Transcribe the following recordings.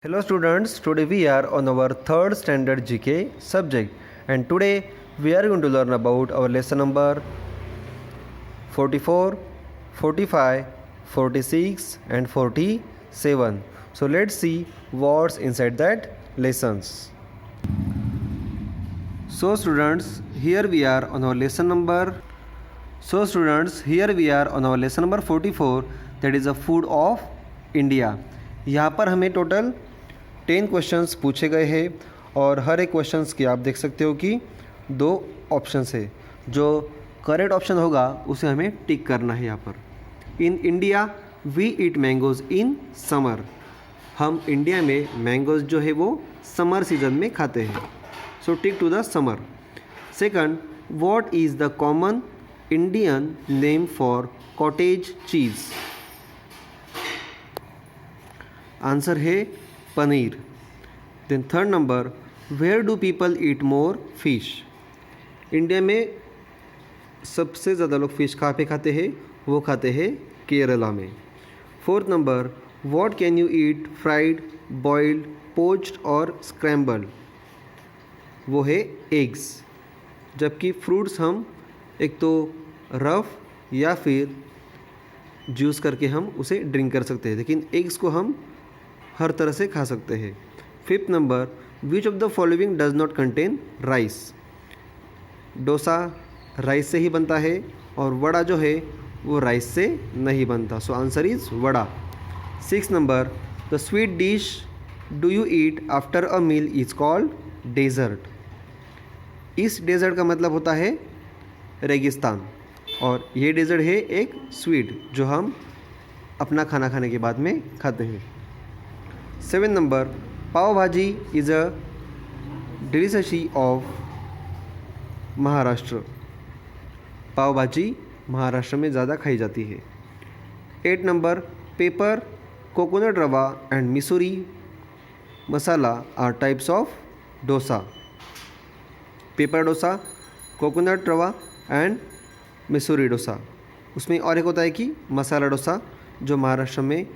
Hello students, today we are on our third standard GK subject and today we are going to learn about our lesson number 44, 45, 46 and 47. So let's see what's inside that lessons. So students, here we are on our lesson number 44, that is a food of India. यहाँ पर हमें total 10 questions पूछे गए हैं और हर एक questions के आप देख सकते हो कि 2 ऑप्शंस है। जो करेक्ट ऑप्शन होगा उसे हमें टिक करना है। यहाँ पर in India we eat mangoes in summer, हम इंडिया में मैंगोज़ जो है वो समर सीजन में खाते हैं। So tick to the summer. Second, what is the common Indian name for cottage cheese? Answer है paneer. Then third number, where do people eat more fish? India में सबसे ज़्यादा लोग फ़िश कहाँ पे खाते हैं? वो खाते हैं केरला में। Fourth number, what can you eat fried, boiled, poached और स्क्रैम्बल्ड? वो है एग्स। जबकि फ्रूट्स हम एक तो रफ या फिर जूस करके हम उसे ड्रिंक कर सकते हैं, लेकिन एग्स को हम हर तरह से खा सकते हैं। Fifth number, which of the following does not contain rice? Dosa rice से ही बनता है और वड़ा जो है वो राइस से नहीं बनता। So answer is vada. Six number, the sweet dish do you eat after a meal is called dessert. इस डेजर्ट का मतलब होता है रेगिस्तान और ये डेजर्ट है एक स्वीट जो हम अपना खाना खाने के बाद में खाते हैं। Seven number, pav bhaji is a delicacy of Maharashtra. Pav bhaji Maharashtra में ज़्यादा खाई जाती है। Eight number, paper, coconut rava and Mysore masala are types of dosa. Paper dosa, coconut rava and Mysore dosa. उसमें और एक होता है कि मसाला डोसा जो महाराष्ट्र में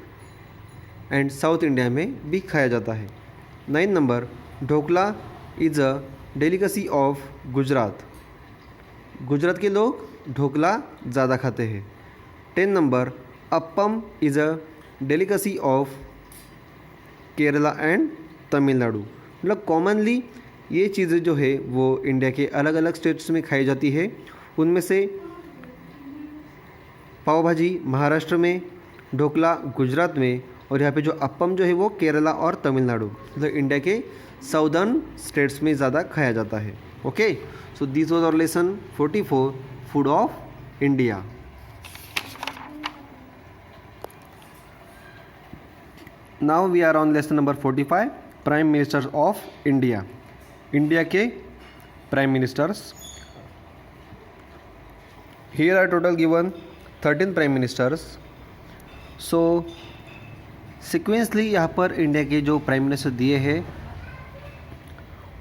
एंड साउथ इंडिया में भी खाया जाता है। 9 number, dhokla is a delicacy of Gujarat. Gujarat के लोग ढोकला ज़्यादा खाते हैं। 10 number, appam is a delicacy of Kerala and Tamil Nadu. मतलब कॉमनली ये चीज़ें जो है वो इंडिया के अलग अलग स्टेट्स में खाई जाती है। उनमें से पाव भाजी महाराष्ट्र में, ढोकला गुजरात में और यहाँ पे जो अप्पम जो है वो केरला और तमिलनाडु मतलब इंडिया के साउदर्न स्टेट्स में ज़्यादा खाया जाता है। Okay, so this was our lesson 44, food of India. Now we are on lesson number 45, prime ministers of India. India के prime ministers. Here are total given 13 prime ministers. So sequentially यहाँ पर India के जो prime minister दिए हैं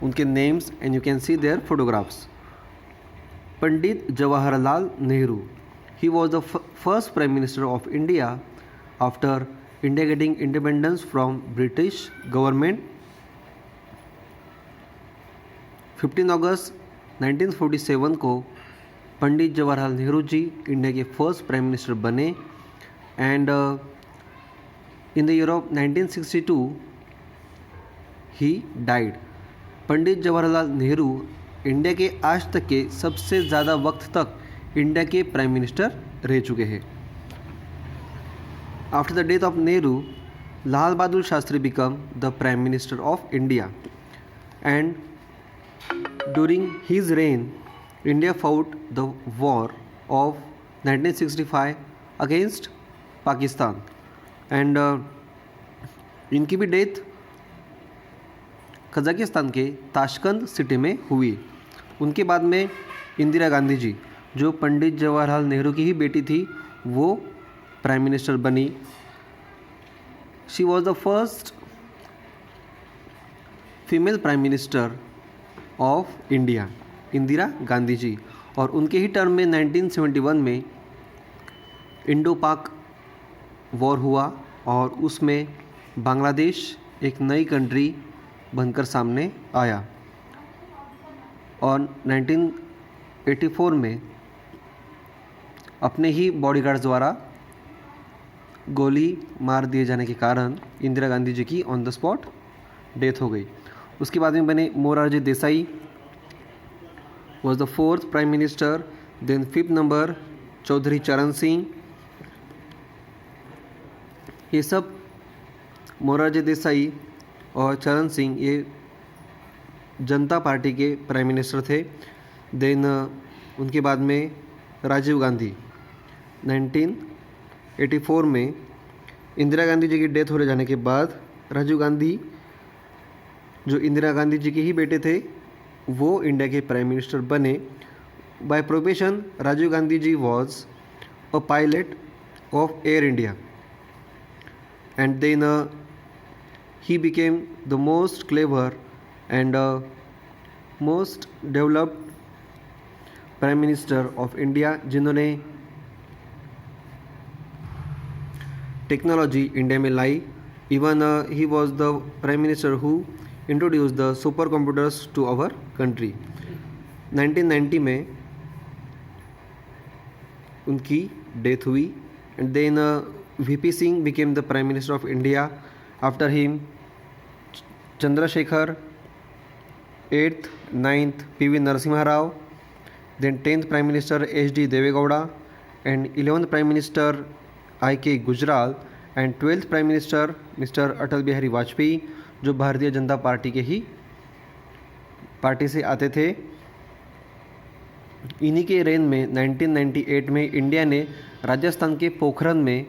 उनके names and you can see their photographs. Pandit Jawaharlal Nehru, he was the first prime minister of India after India getting independence from British government. 15 अगस्त 1947 को Pandit Jawaharlal Nehru ji India के फर्स्ट प्राइम मिनिस्टर बने and in the year of 1962 he died. Pandit Jawaharlal Nehru India के आज तक के सबसे ज़्यादा वक्त तक इंडिया के प्राइम मिनिस्टर रह चुके हैं। After the death of Nehru, Lal Bahadur Shastri become the prime minister of India and during his rain India fought the war of 1965 against Pakistan and इनकी भी डेथ कजाकिस्तान के ताशकंद सिटी में हुई। उनके बाद में इंदिरा गांधी जी जो पंडित जवाहरलाल नेहरू की ही बेटी थी वो प्राइम मिनिस्टर बनी। She was the first female prime minister of India, Indira Gandhi ji. और उनके ही टर्म में 1971 में इंडो पाक वॉर हुआ और उसमें बांग्लादेश एक नई कंट्री बनकर सामने आया और 1984 में अपने ही बॉडीगार्ड्स द्वारा गोली मार दिए जाने के कारण इंदिरा गांधी जी की ऑन द स्पॉट डेथ हो गई। उसके बाद में बने Morarji Desai was the 4th prime minister. Then 5th number Chaudhary Charan Singh. ये सब मोरारजी देसाई और चरण सिंह ये जनता पार्टी के प्राइम मिनिस्टर थे। देन उनके बाद में राजीव गांधी 1984 में इंदिरा गांधी जी की डेथ हो जाने के बाद राजीव गांधी जो इंदिरा गांधी जी के ही बेटे थे वो इंडिया के प्राइम मिनिस्टर बने। By profession Rajiv Gandhi ji was a pilot of Air India and then he became the most clever and most developed prime minister of India जिन्होंने टेक्नोलॉजी इंडिया में लाई। Even he was the prime minister who introduce the super computers to our country. 1990 में उनकी death हुई and then VP Singh became the prime minister of India. After him Chandrashekhar, 8th 9th PV Narasimha Rao, then 10th prime minister HD Deve Gowda and 11th prime minister IK Gujral and 12th prime minister mister Atal Bihari Vajpayee जो भारतीय जनता party के ही party से आते थे। इन्हीं के rain में 1998 में India ने राजस्थान के पोखरन में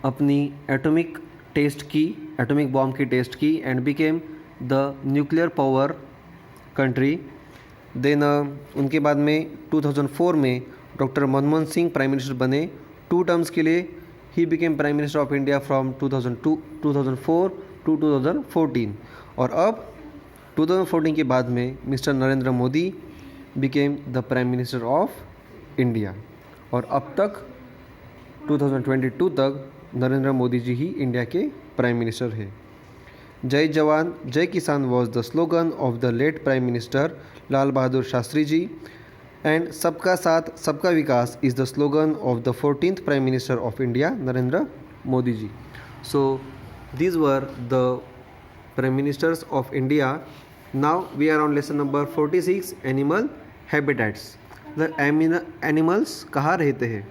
अपनी एटॉमिक बॉम्ब की टेस्ट की and became the nuclear power country. Then उनके बाद में 2004 में doctor Manmohan Singh prime minister बने 2 टर्म्स के लिए। He became prime minister of India from 2004 to 2014 और अब 2014 के बाद में mister Narendra Modi became the prime minister of India और अब तक 2022 तक नरेंद्र मोदी जी ही इंडिया के प्राइम मिनिस्टर है। जय जवान जय किसान was the slogan of the late prime minister Lal Bahadur Shastri ji and सबका साथ सबका विकास is the slogan of the 14th prime minister of India Narendra Modi ji. So these were the prime ministers of India. Now we are on lesson number 46 animal habitats. The animals कहाँ रहते हैं?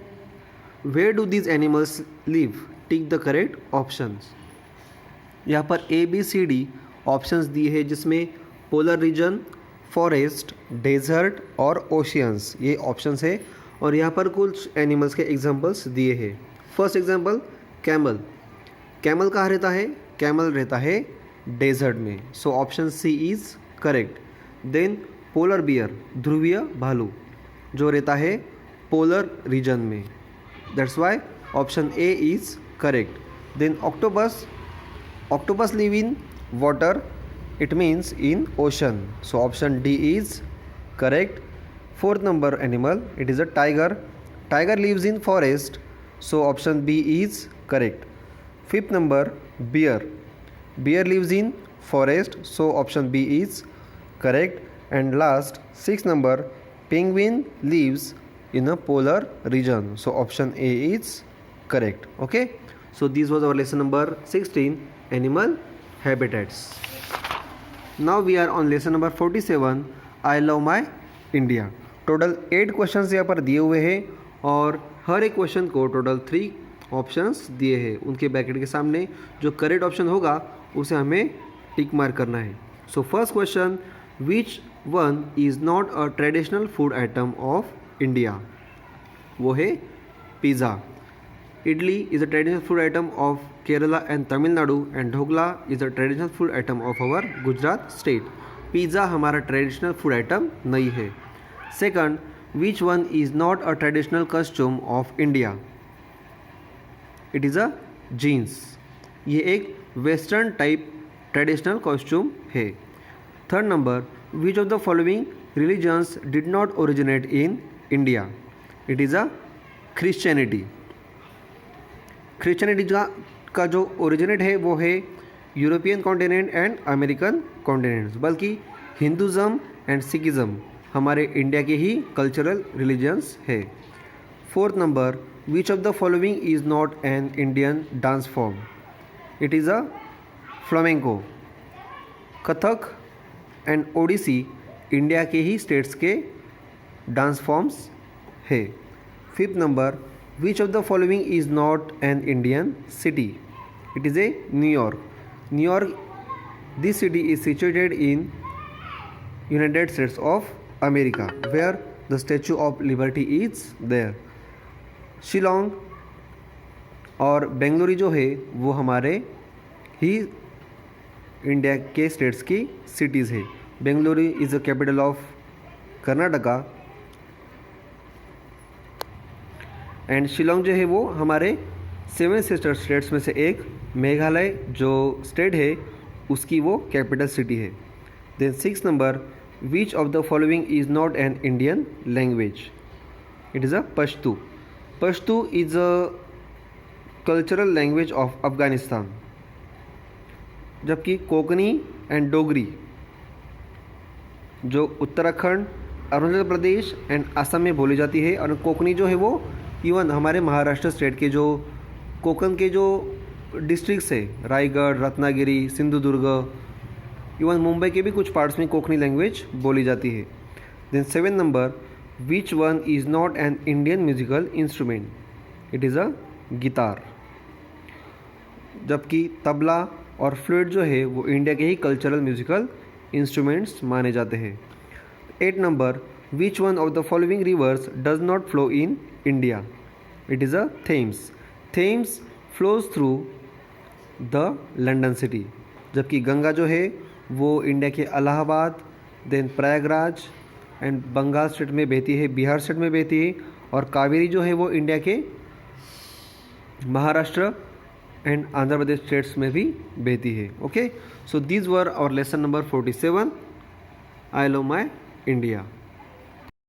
Where do these animals live? Tick the correct options. यहाँ पर ABCD options दिए हैं जिसमें polar region, forest, desert और oceans ये ऑप्शंस है और यहाँ पर कुछ एनिमल्स के एग्जांपल्स दिए हैं। First example camel. कैमल कहाँ रहता है? कैमल रहता है डेजर्ट में, so option C is correct. Then polar bear ध्रुवीय भालू जो रहता है पोलर रीजन में, that's why option A is correct. Then octopus live in water, it means in ocean, so option D is correct. 4th number animal, it is a tiger. Tiger lives in forest, so option B is correct. 5th number bear lives in forest, so option B is correct. And last 6th number penguin lives in a polar region, so option A is correct. Okay, so this was our lesson number 16 animal habitats. Now we are on lesson number 47 I love my India. Total 8 questions यहाँ पर दिए हुए हैं और हर एक question को total 3 options दिए हैं। उनके ब्रैकेट के सामने जो करेक्ट ऑप्शन होगा उसे हमें टिक मार्क करना है। So first question, which one is not a traditional food item of India? वो है pizza. Idli is a traditional food item of Kerala and Tamil Nadu and dhokla is a traditional food item of our Gujarat state. Pizza हमारा traditional food item नहीं है। Second, which one is not a traditional costume of India? It is a jeans. ये एक western type traditional costume है। Third number, which of the following religions did not originate in India? It is a Christianity. Christianity का जो originate है वो है European continent and American continents, बल्कि Hinduism and Sikhism हमारे इंडिया के ही कल्चरल रिलीजन्स है। Fourth number, which of the following is not an Indian dance form? It is a flamenco. Kathak and Odissi India के ही स्टेट्स के डांस फॉर्म्स है। Fifth number, which of the following is not an Indian city? It is a New York. New York, this city is situated in United States of America where the statue of liberty is there. Shillong और बेंगलुरु जो है वो हमारे ही India के states की cities है। Bengaluru is the capital of Karnataka and Shillong जो है वो हमारे 7 सिस्टर स्टेट्स में से एक, मेघालय जो स्टेट है उसकी वो कैपिटल सिटी है। Then 6 number, which of the following is not an Indian language? It is a Pashto. Pashto is a cultural language of Afghanistan, जबकि कोंकणी एंड डोगरी जो उत्तराखंड, अरुणाचल प्रदेश एंड असम में बोली जाती है, और कोंकणी जो है वो इवन हमारे महाराष्ट्र स्टेट के जो कोंकण के जो डिस्ट्रिक्ट्स है, रायगढ़, रत्नागिरी, सिंधुदुर्ग, इवन मुंबई के भी कुछ पार्ट्स में कोंकणी लैंग्वेज बोली जाती है। Then 7 number, which one is not an Indian musical instrument? It is a guitar, जबकि तबला और फ्लूट जो है वो इंडिया के ही कल्चरल म्यूजिकल इंस्ट्रूमेंट्स माने जाते हैं। 8 number, which one of the following rivers does not flow in India? It is a Thames. Thames flows through the London city, जबकि गंगा जो है वो इंडिया के Allahabad, then Prayagraj and Bengal state में बहती है, बिहार स्टेट में बहती है, और कावेरी जो है वो इंडिया के महाराष्ट्र एंड आंध्र प्रदेश स्टेट्स में भी बहती है। Okay, so these were our lesson number 47, I love my India.